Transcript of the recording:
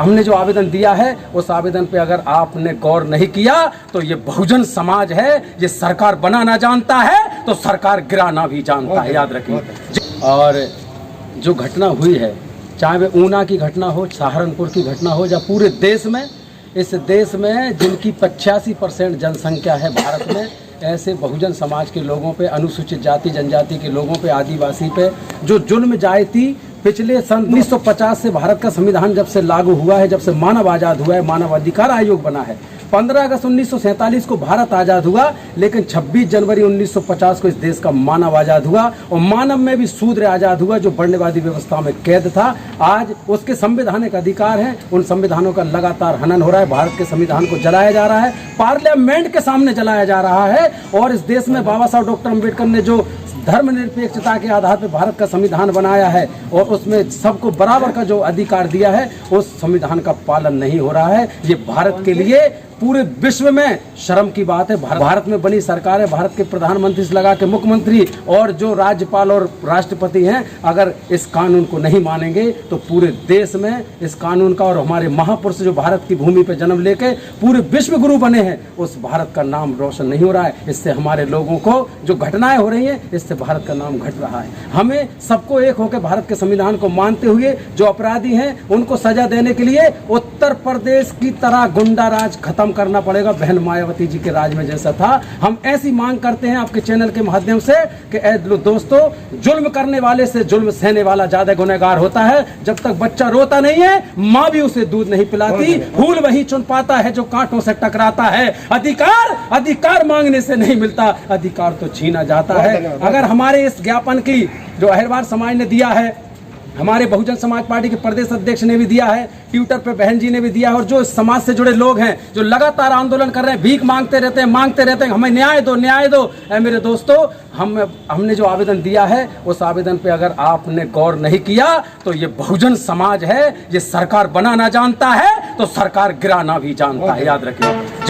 हमने जो आवेदन दिया है उस आवेदन पे अगर आपने गौर नहीं किया तो ये बहुजन समाज है, ये सरकार बनाना जानता है तो सरकार गिराना भी जानता है, याद रखिए। और जो घटना हुई है, चाहे वे ऊना की घटना हो, सहारनपुर की घटना हो, या पूरे देश में, इस देश में जिनकी 85% जनसंख्या है भारत में, ऐसे बहुजन समाज के लोगों पे, अनुसूचित जाति जनजाति के लोगों पे, आदिवासी पे जो जुल्म जायती पिछले सन 1950 से भारत का संविधान जब से लागू हुआ है, जब से मानव आज़ाद हुआ है, मानव अधिकार आयोग बना है। 15 अगस्त 1947 को भारत आज़ाद हुआ, लेकिन 26 जनवरी 1950 को इस देश का मानव आज़ाद हुआ, और मानव में भी शूद्र आज़ाद हुआ जो वर्णवादी व्यवस्था में कैद था। आज उसके संवैधानिक अधिकार हैं, उन संविधानों का लगातार हनन हो रहा है। भारत के संविधान को जलाया जा रहा है, पार्लियामेंट के सामने जलाया जा रहा है। और इस देश में बाबा साहब डॉक्टर अम्बेडकर ने जो धर्मनिरपेक्षता के आधार पर भारत का संविधान बनाया है और उसमें सबको बराबर का जो अधिकार दिया है, उस संविधान का पालन नहीं हो रहा है। ये भारत के लिए, पूरे विश्व में शर्म की बात है। भारत में बनी सरकार है, भारत के प्रधानमंत्री से लगा के मुख्यमंत्री और जो राज्यपाल और राष्ट्रपति हैं, अगर इस कानून को नहीं मानेंगे तो पूरे देश में इस कानून का, और हमारे महापुरुष जो भारत की भूमि पर जन्म लेके पूरे विश्व गुरु बने हैं, उस भारत का नाम रोशन नहीं हो रहा है। इससे हमारे लोगों को जो घटनाएं हो रही हैं, इससे भारत का नाम घट रहा है। हमें सबको एक होकर भारत के संविधान को मानते हुए जो अपराधी हैं उनको सजा देने के लिए उत्तर प्रदेश की तरह गुंडा राज खत्म करना पड़ेगा, बहन मायावती जी के राज में जैसा था। हम ऐसी मांग करते हैं आपके चैनल के माध्यम से कि दोस्तों, जुल्म करने वाले से जुल्म सहने वाला ज्यादा गुनहगार होता है। जब तक बच्चा रोता नहीं है, माँ भी उसे दूध नहीं पिलाती। फूल वही चुन पाता है जो कांटों से टकराता है। अधिकार मांगने से नहीं मिलता, अधिकार तो छीना जाता है। अगर हमारे इस ज्ञापन की जो अहिरवार समाज ने दिया है, हमारे बहुजन समाज पार्टी के प्रदेश अध्यक्ष ने भी दिया है, ट्विटर पे बहन जी ने भी दिया है, और जो समाज से जुड़े लोग हैं जो लगातार आंदोलन कर रहे हैं, भीख मांगते रहते हैं, हमें न्याय दो। मेरे दोस्तों, हमने जो आवेदन दिया है उस आवेदन पे अगर आपने गौर नहीं किया तो ये बहुजन समाज है, ये सरकार बनाना जानता है तो सरकार गिराना भी जानता है, याद रखिए।